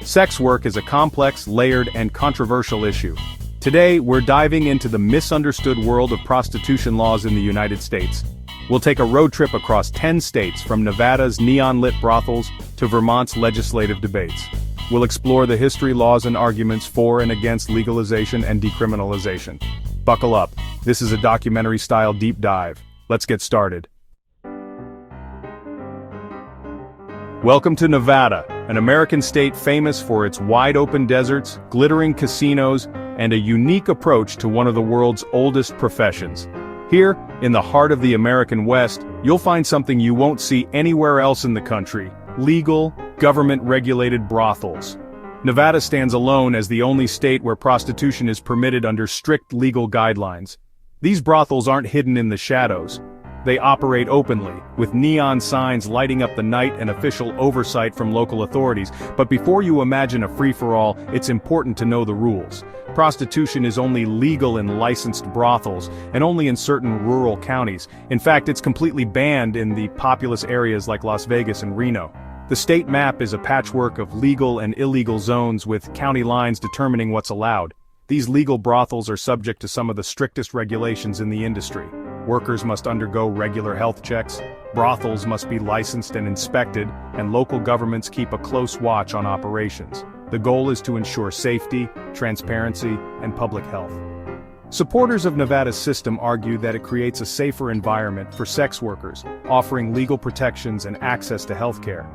Sex work is a complex, layered, and controversial issue. Today, we're diving into the misunderstood world of prostitution laws in the United States. We'll take a road trip across 10 states, from Nevada's neon-lit brothels to Vermont's legislative debates. We'll explore the history, laws, and arguments for and against legalization and decriminalization. Buckle up. This is a documentary-style deep dive. Let's get started. Welcome to Nevada, an American state famous for its wide-open deserts, glittering casinos, and a unique approach to one of the world's oldest professions. Here, in the heart of the American West, you'll find something you won't see anywhere else in the country: legal, government-regulated brothels. Nevada stands alone as the only state where prostitution is permitted under strict legal guidelines. These brothels aren't hidden in the shadows. They operate openly, with neon signs lighting up the night and official oversight from local authorities. But before you imagine a free-for-all, it's important to know the rules. Prostitution is only legal in licensed brothels, and only in certain rural counties. In fact, it's completely banned in the populous areas like Las Vegas and Reno. The state map is a patchwork of legal and illegal zones, with county lines determining what's allowed. These legal brothels are subject to some of the strictest regulations in the industry. Workers must undergo regular health checks, brothels must be licensed and inspected, and local governments keep a close watch on operations. The goal is to ensure safety, transparency, and public health. Supporters of Nevada's system argue that it creates a safer environment for sex workers, offering legal protections and access to health care.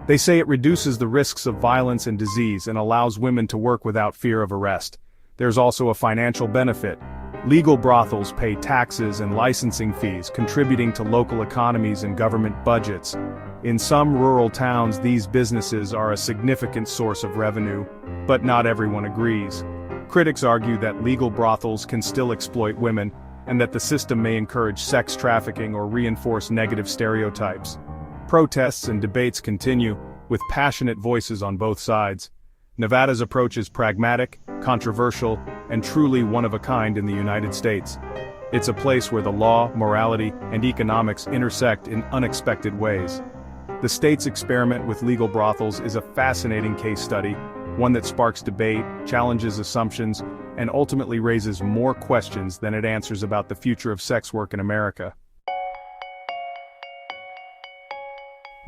They say it reduces the risks of violence and disease and allows women to work without fear of arrest. There's also a financial benefit. Legal brothels pay taxes and licensing fees, contributing to local economies and government budgets. In some rural towns, these businesses are a significant source of revenue, but not everyone agrees. Critics argue that legal brothels can still exploit women, and that the system may encourage sex trafficking or reinforce negative stereotypes. Protests and debates continue, with passionate voices on both sides. Nevada's approach is pragmatic, controversial, and truly one of a kind in the United States. It's a place where the law, morality, and economics intersect in unexpected ways. The state's experiment with legal brothels is a fascinating case study, one that sparks debate, challenges assumptions, and ultimately raises more questions than it answers about the future of sex work in America.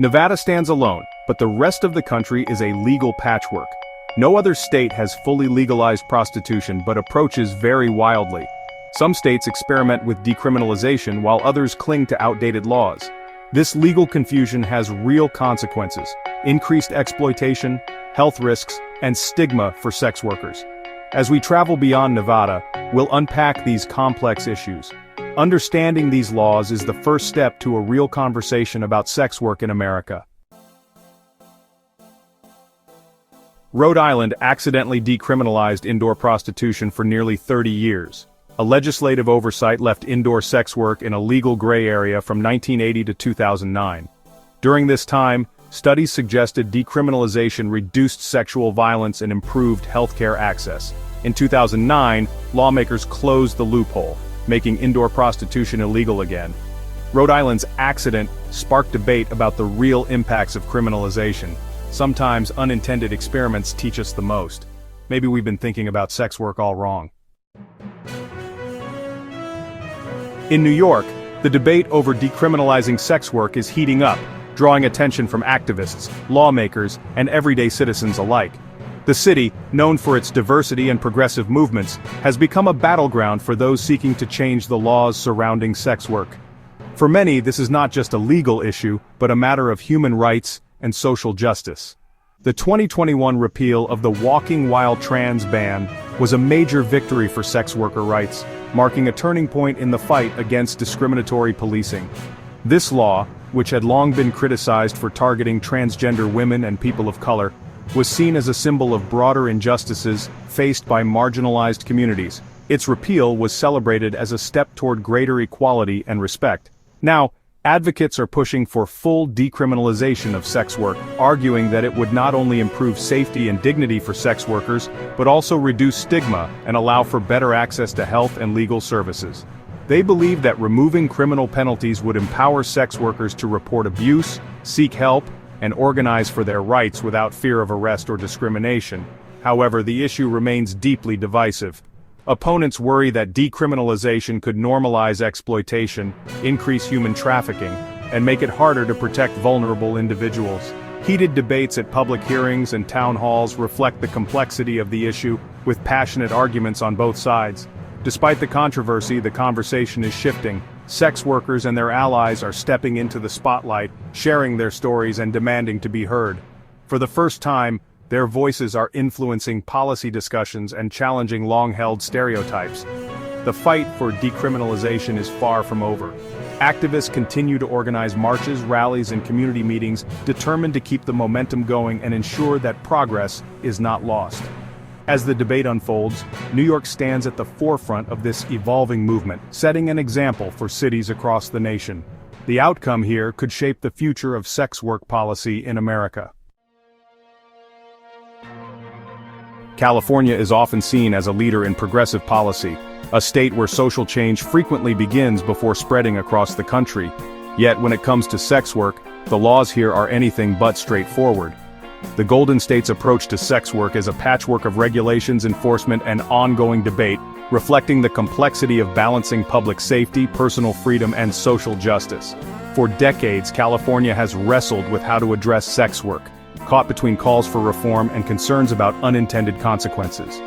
Nevada stands alone, but the rest of the country is a legal patchwork. No other state has fully legalized prostitution, but approaches vary wildly. Some states experiment with decriminalization while others cling to outdated laws. This legal confusion has real consequences: increased exploitation, health risks, and stigma for sex workers. As we travel beyond Nevada, we'll unpack these complex issues. Understanding these laws is the first step to a real conversation about sex work in America. Rhode Island accidentally decriminalized indoor prostitution for nearly 30 years. A legislative oversight left indoor sex work in a legal gray area from 1980 to 2009. During this time, studies suggested decriminalization reduced sexual violence and improved healthcare access. In 2009, lawmakers closed the loophole, making indoor prostitution illegal again. Rhode Island's accident sparked debate about the real impacts of criminalization. Sometimes unintended experiments teach us the most. Maybe we've been thinking about sex work all wrong. In New York, the debate over decriminalizing sex work is heating up, drawing attention from activists, lawmakers, and everyday citizens alike. The city, known for its diversity and progressive movements, has become a battleground for those seeking to change the laws surrounding sex work. For many, this is not just a legal issue, but a matter of human rights and social justice. The 2021 repeal of the Walking While Trans ban was a major victory for sex worker rights, marking a turning point in the fight against discriminatory policing. This law, which had long been criticized for targeting transgender women and people of color, was seen as a symbol of broader injustices faced by marginalized communities. Its repeal was celebrated as a step toward greater equality and respect. Now, advocates are pushing for full decriminalization of sex work, arguing that it would not only improve safety and dignity for sex workers, but also reduce stigma and allow for better access to health and legal services. They believe that removing criminal penalties would empower sex workers to report abuse, seek help, and organize for their rights without fear of arrest or discrimination. However, the issue remains deeply divisive. Opponents worry that decriminalization could normalize exploitation, increase human trafficking, and make it harder to protect vulnerable individuals. Heated debates at public hearings and town halls reflect the complexity of the issue, with passionate arguments on both sides. Despite the controversy, the conversation is shifting. Sex workers and their allies are stepping into the spotlight, sharing their stories and demanding to be heard. For the first time, their voices are influencing policy discussions and challenging long-held stereotypes. The fight for decriminalization is far from over. Activists continue to organize marches, rallies, and community meetings, determined to keep the momentum going and ensure that progress is not lost. As the debate unfolds, New York stands at the forefront of this evolving movement, setting an example for cities across the nation. The outcome here could shape the future of sex work policy in America. California is often seen as a leader in progressive policy, a state where social change frequently begins before spreading across the country. Yet when it comes to sex work, the laws here are anything but straightforward. The Golden State's approach to sex work is a patchwork of regulations, enforcement, and ongoing debate, reflecting the complexity of balancing public safety, personal freedom, and social justice. For decades, California has wrestled with how to address sex work, caught between calls for reform and concerns about unintended consequences.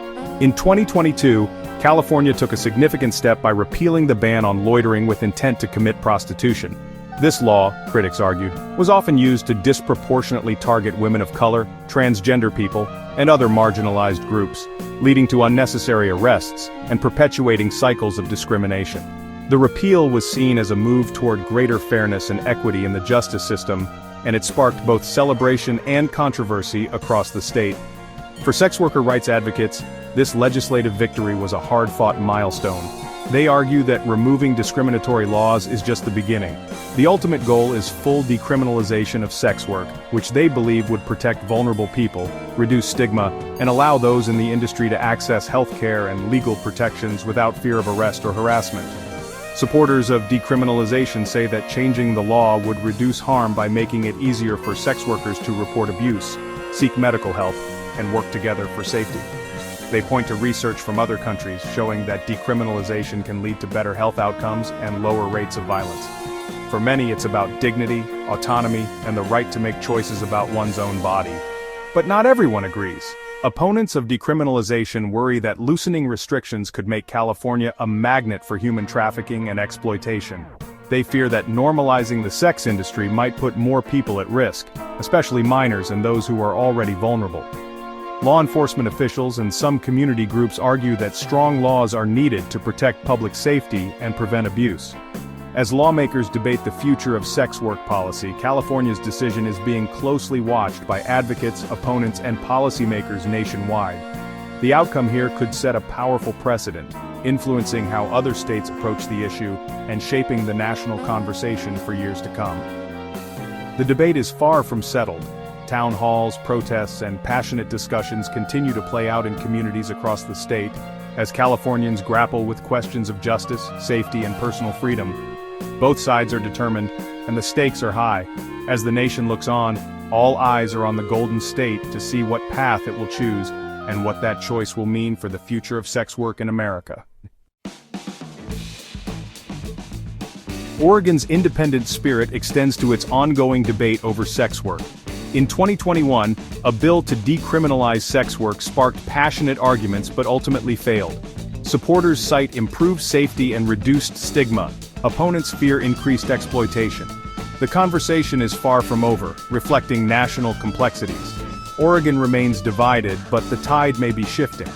In 2022, California took a significant step by repealing the ban on loitering with intent to commit prostitution. This law, critics argued, was often used to disproportionately target women of color, transgender people, and other marginalized groups, leading to unnecessary arrests and perpetuating cycles of discrimination. The repeal was seen as a move toward greater fairness and equity in the justice system, and it sparked both celebration and controversy across the state. For sex worker rights advocates, this legislative victory was a hard-fought milestone. They argue that removing discriminatory laws is just the beginning. The ultimate goal is full decriminalization of sex work, which they believe would protect vulnerable people, reduce stigma, and allow those in the industry to access health care and legal protections without fear of arrest or harassment. Supporters of decriminalization say that changing the law would reduce harm by making it easier for sex workers to report abuse, seek medical help, and work together for safety. They point to research from other countries showing that decriminalization can lead to better health outcomes and lower rates of violence. For many, it's about dignity, autonomy, and the right to make choices about one's own body. But not everyone agrees. Opponents of decriminalization worry that loosening restrictions could make California a magnet for human trafficking and exploitation. They fear that normalizing the sex industry might put more people at risk, especially minors and those who are already vulnerable. Law enforcement officials and some community groups argue that strong laws are needed to protect public safety and prevent abuse. As lawmakers debate the future of sex work policy, California's decision is being closely watched by advocates, opponents, and policymakers nationwide. The outcome here could set a powerful precedent, influencing how other states approach the issue and shaping the national conversation for years to come. The debate is far from settled. Town halls, protests, and passionate discussions continue to play out in communities across the state, as Californians grapple with questions of justice, safety, and personal freedom. Both sides are determined, and the stakes are high. As the nation looks on, all eyes are on the Golden State to see what path it will choose, and what that choice will mean for the future of sex work in America. Oregon's independent spirit extends to its ongoing debate over sex work. In 2021, a bill to decriminalize sex work sparked passionate arguments but ultimately failed. Supporters cite improved safety and reduced stigma. Opponents fear increased exploitation. The conversation is far from over, reflecting national complexities. Oregon remains divided, but the tide may be shifting.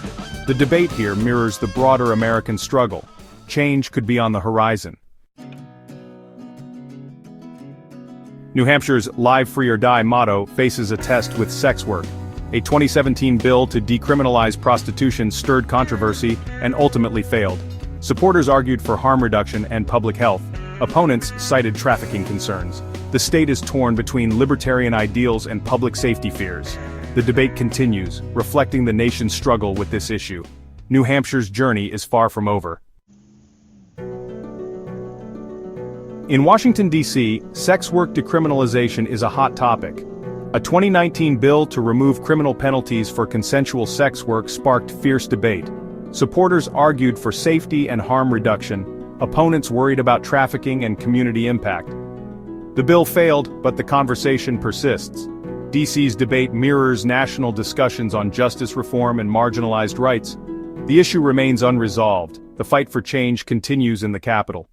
The debate here mirrors the broader American struggle. Change could be on the horizon. New Hampshire's Live Free or Die motto faces a test with sex work. A 2017 bill to decriminalize prostitution stirred controversy and ultimately failed. Supporters argued for harm reduction and public health. Opponents cited trafficking concerns. The state is torn between libertarian ideals and public safety fears. The debate continues, reflecting the nation's struggle with this issue. New Hampshire's journey is far from over. In Washington, D.C., sex work decriminalization is a hot topic. A 2019 bill to remove criminal penalties for consensual sex work sparked fierce debate. Supporters argued for safety and harm reduction, opponents worried about trafficking and community impact. The bill failed, but the conversation persists. DC's debate mirrors national discussions on justice reform and marginalized rights. The issue remains unresolved. The fight for change continues in the capital.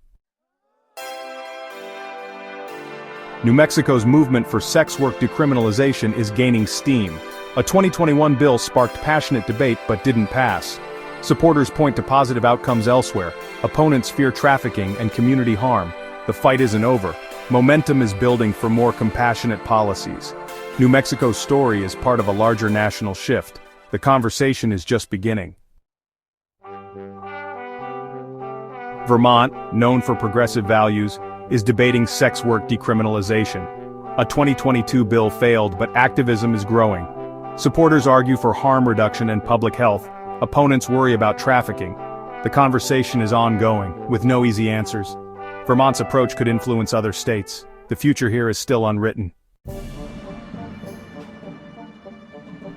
New Mexico's movement for sex work decriminalization is gaining steam. A 2021 bill sparked passionate debate but didn't pass. Supporters point to positive outcomes elsewhere. Opponents fear trafficking and community harm. The fight isn't over. Momentum is building for more compassionate policies. New Mexico's story is part of a larger national shift. The conversation is just beginning. Vermont, known for progressive values, is debating sex work decriminalization. A 2022 bill failed, but activism is growing. Supporters argue for harm reduction and public health. Opponents worry about trafficking. The conversation is ongoing, with no easy answers. Vermont's approach could influence other states. The future here is still unwritten.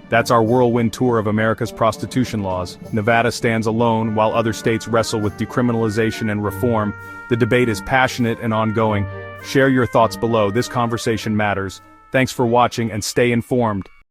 That's our whirlwind tour of America's prostitution laws. Nevada stands alone while other states wrestle with decriminalization and reform. The debate is passionate and ongoing. Share your thoughts below. This conversation matters. Thanks for watching and stay informed.